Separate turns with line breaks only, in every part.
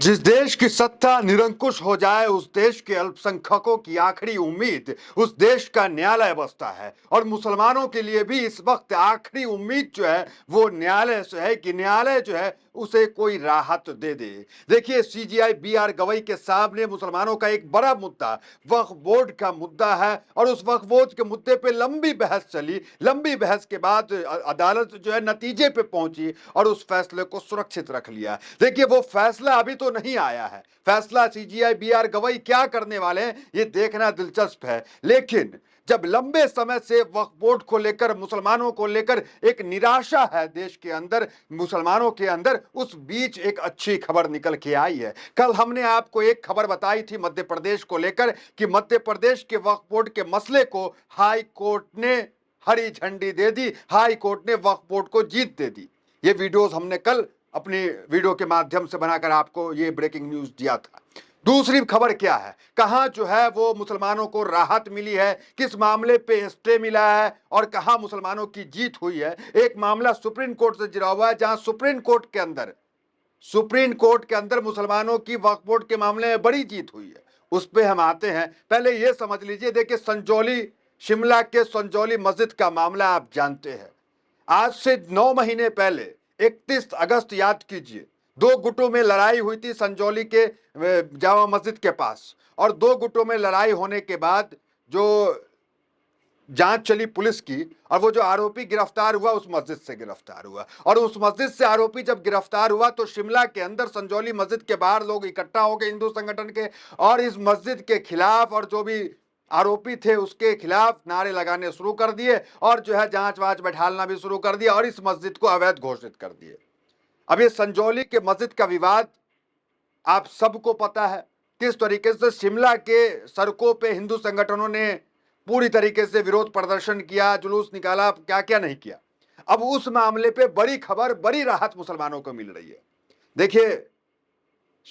जिस देश की सत्ता निरंकुश हो जाए उस देश के अल्पसंख्यकों की आखिरी उम्मीद उस देश का न्यायालय बसता है। और मुसलमानों के लिए भी इस वक्त आखिरी उम्मीद जो है वो न्यायालय से है कि न्यायालय जो है उसे कोई राहत दे दे। देखिए, सीजीआई बी आर गवई के सामने मुसलमानों का एक बड़ा मुद्दा वक्फ बोर्ड का मुद्दा है। और उस वक्फ बोर्ड के मुद्दे पे लंबी बहस चली। लंबी बहस के बाद अदालत जो है नतीजे पे पहुंची और उस फैसले को सुरक्षित रख लिया। देखिए, वो फैसला अभी तो नहीं आया है। फैसला सीजीआई बी.आर. गवई क्या करने वाले हैं ये देखना दिलचस्प है। लेकिन जब लंबे समय से वक्फ बोर्ड को लेकर, मुसलमानों को लेकर एक निराशा है देश के अंदर, मुसलमानों के अंदर, उस बीच एक अच्छी खबर निकल के आई है। कल हमने आपको एक खबर बताई थी मध्य प्रदेश को लेकर कि मध्य प्रदेश के वक्फ बोर्ड के मसले को हाई कोर्ट ने हरी झंडी दे दी। हाई कोर्ट ने वक्फ बोर्ड को जीत दे दी। ये वीडियोस हमने कल अपनी वीडियो के माध्यम से बनाकर आपको ये ब्रेकिंग न्यूज दिया था। दूसरी खबर क्या है, कहां जो है वो मुसलमानों को राहत मिली है, किस मामले पे स्टे मिला है और कहां मुसलमानों की जीत हुई है। एक मामला सुप्रीम कोर्ट से जुड़ा हुआ है, जहां सुप्रीम कोर्ट के अंदर मुसलमानों की वक्फ बोर्ड के मामले में बड़ी जीत हुई है। उस पे हम आते हैं। पहले ये समझ लीजिए, देखिए, शिमला के संजौली मस्जिद का मामला आप जानते हैं। आज से 9 महीने पहले 31 अगस्त याद कीजिए, दो गुटों में लड़ाई हुई थी संजौली के जामा मस्जिद के पास। और दो गुटों में लड़ाई होने के बाद जो जांच चली पुलिस की, और वो जो आरोपी गिरफ्तार हुआ उस मस्जिद से गिरफ्तार हुआ। और उस मस्जिद से आरोपी जब गिरफ्तार हुआ तो शिमला के अंदर संजौली मस्जिद के बाहर लोग इकट्ठा हो गए हिंदू संगठन के, और इस मस्जिद के खिलाफ और जो भी आरोपी थे उसके खिलाफ नारे लगाने शुरू कर दिए और जो है जांच वांच बैठालना भी शुरू कर दिया और इस मस्जिद को अवैध घोषित कर दिए। अब ये संजौली के मस्जिद का विवाद आप सबको पता है, किस तरीके से शिमला के सड़कों पे हिंदू संगठनों ने पूरी तरीके से विरोध प्रदर्शन किया, जुलूस निकाला, क्या क्या नहीं किया। अब उस मामले पे बड़ी खबर, बड़ी राहत मुसलमानों को मिल रही है। देखिए,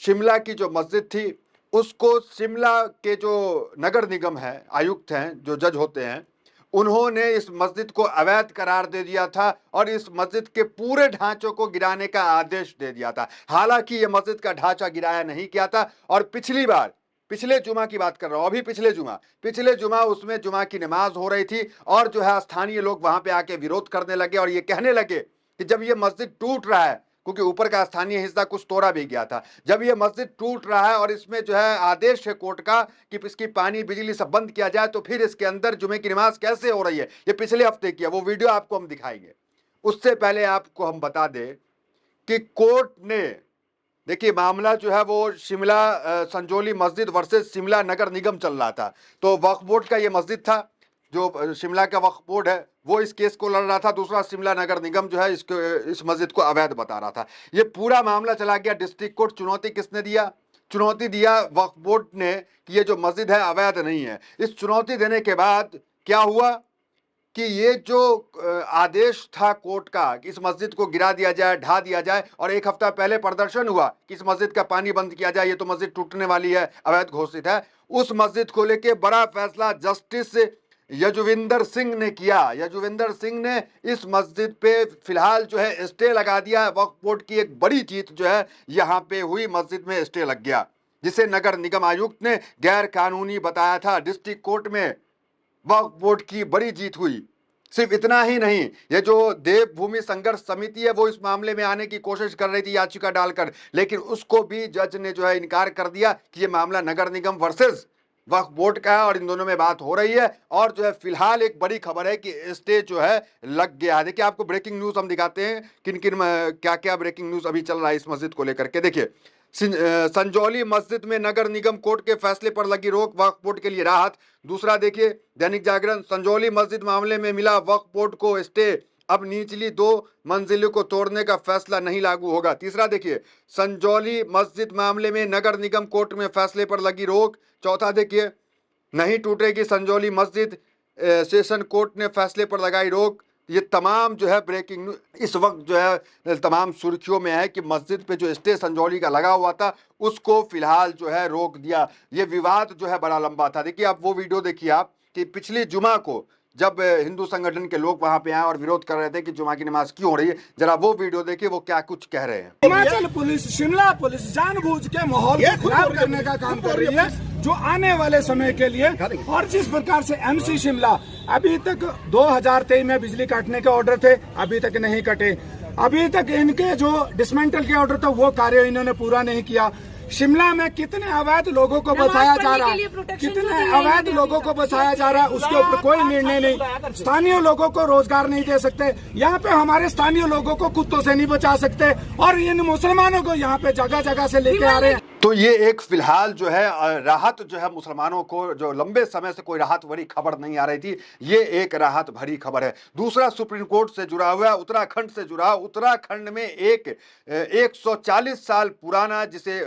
शिमला की जो मस्जिद थी उसको शिमला के जो नगर निगम है, आयुक्त हैं, जो जज होते हैं, उन्होंने इस मस्जिद को अवैध करार दे दिया था और इस मस्जिद के पूरे ढांचों को गिराने का आदेश दे दिया था। हालांकि यह मस्जिद का ढांचा गिराया नहीं किया था। और पिछली बार, पिछले जुमा की बात कर रहा हूं, अभी पिछले जुमा उसमें जुमा की नमाज हो रही थी और जो है स्थानीय लोग वहां पे आके विरोध करने लगे और ये कहने लगे कि जब ये मस्जिद टूट रहा है, क्योंकि ऊपर का स्थानीय हिस्सा कुछ तोड़ा भी गया था, जब ये मस्जिद टूट रहा है और इसमें जो है आदेश है कोर्ट का कि इसकी पानी बिजली सब बंद किया जाए, तो फिर इसके अंदर जुमे की नमाज कैसे हो रही है। ये पिछले हफ्ते किया, वो वीडियो आपको हम दिखाएंगे। उससे पहले आपको हम बता दें कि कोर्ट ने, देखिए, मामला जो है वो शिमला संजौली मस्जिद वर्सेस शिमला नगर निगम चल रहा था। तो वक्फ बोर्ड का ये मस्जिद था, जो शिमला का वक्फ बोर्ड है वो इस केस को लड़ रहा था, दूसरा शिमला नगर निगम जो है इस मस्जिद को अवैध बता रहा था। ये पूरा मामला चला गया डिस्ट्रिक्ट कोर्ट। चुनौती किसने दिया? चुनौती दिया वक्फ बोर्ड ने कि ये जो मस्जिद है अवैध नहीं है। इस चुनौती देने के बाद क्या हुआ कि ये जो आदेश था कोर्ट का कि इस मस्जिद को गिरा दिया जाए, ढा दिया जाए, और एक हफ्ता पहले प्रदर्शन हुआ कि इस मस्जिद का पानी बंद किया जाए, ये तो मस्जिद टूटने वाली है, अवैध घोषित है। उस मस्जिद को लेके बड़ा फैसला जस्टिस यजुविंदर सिंह ने किया। यजुविंदर सिंह ने इस मस्जिद पे फिलहाल जो है स्टे लगा दिया। वक्फ बोर्ड की एक बड़ी जीत जो है यहाँ पे हुई, मस्जिद में स्टे लग गया, जिसे नगर निगम आयुक्त ने गैर कानूनी बताया था। डिस्ट्रिक्ट कोर्ट में वक्फ बोर्ड की बड़ी जीत हुई। सिर्फ इतना ही नहीं, ये जो देवभूमि संघर्ष समिति है वो इस मामले में आने की कोशिश कर रही थी याचिका डालकर, लेकिन उसको भी जज ने जो है इनकार कर दिया कि ये मामला नगर निगम वर्सेस वक्फ बोर्ड का है और इन दोनों में बात हो रही है। और जो है फिलहाल एक बड़ी खबर है कि स्टे जो है लग गया। देखिए, आपको ब्रेकिंग न्यूज हम दिखाते हैं किन किन क्या क्या ब्रेकिंग न्यूज अभी चल रहा है इस मस्जिद को लेकर के। देखिए, संजौली मस्जिद में नगर निगम कोर्ट के फैसले पर लगी रोक, वक्फ बोर्ड के लिए राहत। दूसरा देखिए, दैनिक जागरण, संजौली मस्जिद मामले में मिला वक्फ बोर्ड को स्टे, अब निचली 2 मंजिलों को तोड़ने का फैसला नहीं लागू होगा। तीसरा देखिए, संजौली मस्जिद मामले में नगर निगम कोर्ट में फैसले पर लगी रोक। चौथा देखिए, नहीं टूटेगी संजौली मस्जिद, सेशन कोर्ट ने फैसले पर लगाई रोक। ये तमाम जो है ब्रेकिंग न्यूज इस वक्त जो है तमाम सुर्खियों में है कि मस्जिद पे जो स्टे संजौली का लगा हुआ था उसको फिलहाल जो है रोक दिया। ये विवाद जो है बड़ा लंबा था। देखिए, आप वो वीडियो देखिए आप कि पिछली जुमा को जब हिंदू संगठन के लोग वहां पे आए और विरोध कर रहे थे कि जुमा की नमाज क्यों हो रही है। जरा वो वीडियो देखिए, वो क्या कुछ कह रहे हैं।
हिमाचल पुलिस, शिमला पुलिस जानबूझ के माहौल को खराब करने का काम कर रही है, जो आने वाले समय के लिए। और जिस प्रकार से एमसी शिमला अभी तक 2023 में बिजली काटने के ऑर्डर थे, अभी तक नहीं कटे। अभी तक इनके जो डिसमेंटल के ऑर्डर था वो कार्य इन्होंने पूरा नहीं किया। शिमला में कितने अवैध लोगों को बसाया जा रहा है, कितने अवैध लोगों को बसाया जा रहा है, उसके ऊपर कोई निर्णय नहीं। स्थानीय लोगों को रोजगार नहीं दे सकते, यहाँ पे हमारे स्थानीय लोगों को कुत्तों से नहीं बचा सकते, और इन मुसलमानों को यहाँ पे जगह जगह से लेके आ रहे हैं।
तो ये एक फिलहाल जो है राहत जो है मुसलमानों को, जो लंबे समय से कोई राहत भरी खबर नहीं आ रही थी, ये एक राहत भरी खबर है। दूसरा सुप्रीम कोर्ट से जुड़ा हुआ, उत्तराखंड से जुड़ा। उत्तराखंड में एक 140 साल पुराना जिसे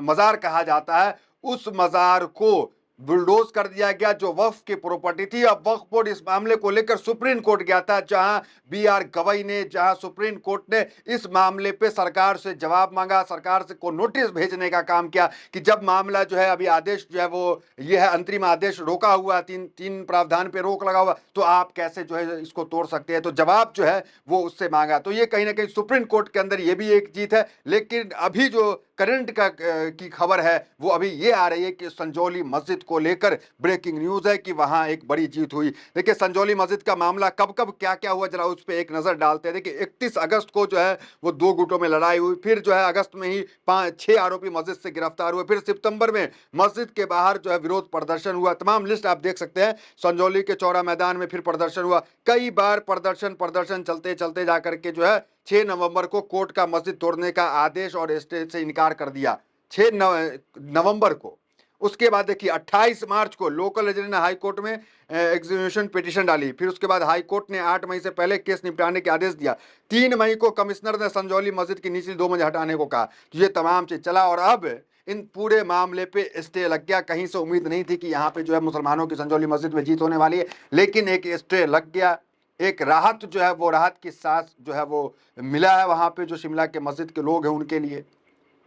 मजार कहा जाता है, उस मजार को बुलडोज कर दिया गया, जो वक्फ की प्रॉपर्टी थी। अब वक्फ बोर्ड इस मामले को लेकर सुप्रीम कोर्ट गया था, जहां BR गवई ने, जहां सुप्रीम कोर्ट ने इस मामले पे सरकार से जवाब मांगा, सरकार से को नोटिस भेजने का काम किया कि जब मामला जो है, अभी आदेश जो है वो ये है, अंतरिम आदेश रोका हुआ, तीन प्रावधान पे रोक लगा हुआ, तो आप कैसे जो है इसको तोड़ सकते हैं। तो जवाब जो है वो उससे मांगा। तो ये कहीं ना कहीं सुप्रीम कोर्ट के अंदर ये भी एक जीत है। लेकिन अभी जो करंट की खबर है वो अभी ये आ रही है कि संजौली मस्जिद को लेकर ब्रेकिंग न्यूज है कि वहां एक बड़ी जीत हुई। देखिए, संजौली मस्जिद का मामला कब कब क्या क्या हुआ, जरा उस पर एक नजर डालते हैं। देखिए, 31 अगस्त को जो है वो 2 गुटों में लड़ाई हुई, फिर जो है अगस्त में ही 6 आरोपी मस्जिद से गिरफ्तार हुए, फिर सितंबर में मस्जिद के बाहर जो है विरोध प्रदर्शन हुआ। तमाम लिस्ट आप देख सकते हैं। संजौली के चौरा मैदान में फिर प्रदर्शन हुआ, कई बार प्रदर्शन चलते चलते जाकर के जो है 6 नवंबर को कोर्ट का मस्जिद तोड़ने का आदेश और स्टे से इनकार कर दिया, 6 नवंबर को। उसके बाद देखिए 28 मार्च को लोकल रेजिडेंट ने हाई कोर्ट में एग्जीक्यूशन पिटीशन डाली। फिर उसके बाद हाई कोर्ट ने 8 मई से पहले केस निपटाने के आदेश दिया। 3 मई को कमिश्नर ने संजौली मस्जिद की निचली 2 मंजिल हटाने को कहा। तो ये तमाम चीज चला और अब इन पूरे मामले पे स्टे लग गया। कहीं से उम्मीद नहीं थी कि यहाँ पे जो है मुसलमानों की संजौली मस्जिद में जीत होने वाली है, लेकिन एक स्टे लग गया। एक राहत जो है वो राहत की सांस जो है वो मिला है वहाँ पे जो शिमला के मस्जिद के लोग हैं उनके लिए,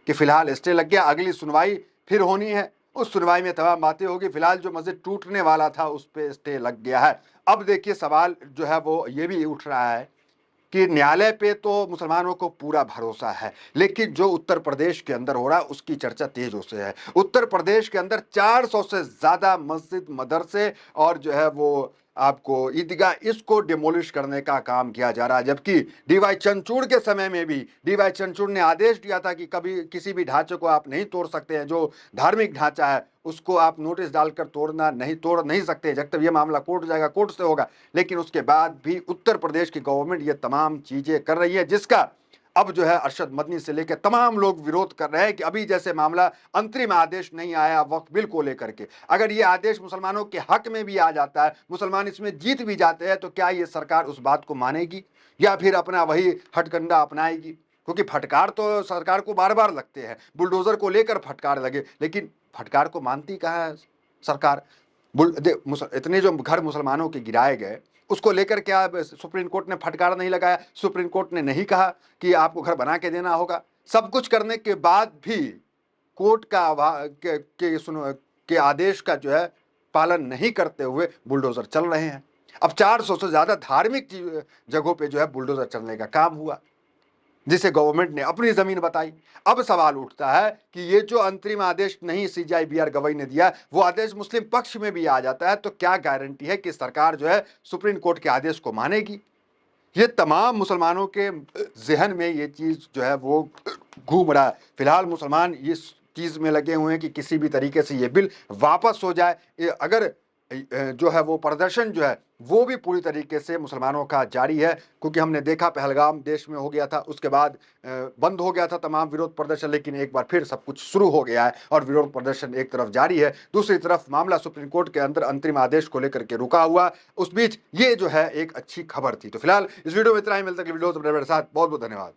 कि फिलहाल स्टे लग गया। अगली सुनवाई फिर होनी है, उस सुनवाई में तमाम बातें होगी। फिलहाल जो मस्जिद टूटने वाला था उस पर स्टे लग गया है। अब देखिए सवाल जो है वो ये भी उठ रहा है कि न्यायालय पे तो मुसलमानों को पूरा भरोसा है, लेकिन जो उत्तर प्रदेश के अंदर हो रहा है उसकी चर्चा तेज हो से है। उत्तर प्रदेश के अंदर 400 से ज्यादा मस्जिद, मदरसे और जो है वो आपको ईदगाह, इसको डिमोलिश करने का काम किया जा रहा है। जबकि DY चंद्रचूड़ के समय में भी DY चंद्रचूड़ ने आदेश दिया था कि कभी किसी भी ढांचे को आप नहीं तोड़ सकते हैं, जो धार्मिक ढांचा है उसको आप नोटिस डालकर तोड़ नहीं सकते जब तक ये मामला कोर्ट जाएगा, कोर्ट से होगा। लेकिन उसके बाद भी उत्तर प्रदेश की गवर्नमेंट ये तमाम चीजें कर रही है, जिसका अब जो है अरशद मदनी से लेकर तमाम लोग विरोध कर रहे हैं कि अभी जैसे मामला अंतरिम आदेश नहीं आया वक्फ बिल को लेकर के, अगर ये आदेश मुसलमानों के हक में भी आ जाता है, मुसलमान इसमें जीत भी जाते हैं, तो क्या ये सरकार उस बात को मानेगी या फिर अपना वही हथकंडा अपनाएगी? क्योंकि फटकार तो सरकार को बार बार लगते हैं, बुलडोजर को लेकर फटकार लगे, लेकिन फटकार को मानती कहाँ है सरकार? इतने जो घर मुसलमानों के गिराए गए उसको लेकर क्या सुप्रीम कोर्ट ने फटकार नहीं लगाया? सुप्रीम कोर्ट ने नहीं कहा कि आपको घर बना के देना होगा? सब कुछ करने के बाद भी कोर्ट के आदेश का जो है पालन नहीं करते हुए बुलडोजर चल रहे हैं। अब 400 से ज्यादा धार्मिक जगहों पे जो है बुलडोजर चलने का काम हुआ, जिसे गवर्नमेंट ने अपनी जमीन बताई। अब सवाल उठता है कि ये जो अंतरिम आदेश नहीं CJI BR गवई ने दिया, वो आदेश मुस्लिम पक्ष में भी आ जाता है, तो क्या गारंटी है कि सरकार जो है सुप्रीम कोर्ट के आदेश को मानेगी? ये तमाम मुसलमानों के जहन में ये चीज जो है वो घूम रहा है। फिलहाल मुसलमान इस चीज में लगे हुए हैं कि किसी भी तरीके से ये बिल वापस हो जाए। अगर जो है वो प्रदर्शन जो है वो भी पूरी तरीके से मुसलमानों का जारी है, क्योंकि हमने देखा पहलगाम देश में हो गया था, उसके बाद बंद हो गया था तमाम विरोध प्रदर्शन, लेकिन एक बार फिर सब कुछ शुरू हो गया है और विरोध प्रदर्शन एक तरफ जारी है, दूसरी तरफ मामला सुप्रीम कोर्ट के अंदर अंतरिम आदेश को लेकर के रुका हुआ। उस बीच ये जो है एक अच्छी खबर थी। तो फिलहाल इस वीडियो में इतना ही, मिलता है वीडियो के साथ। बहुत बहुत धन्यवाद।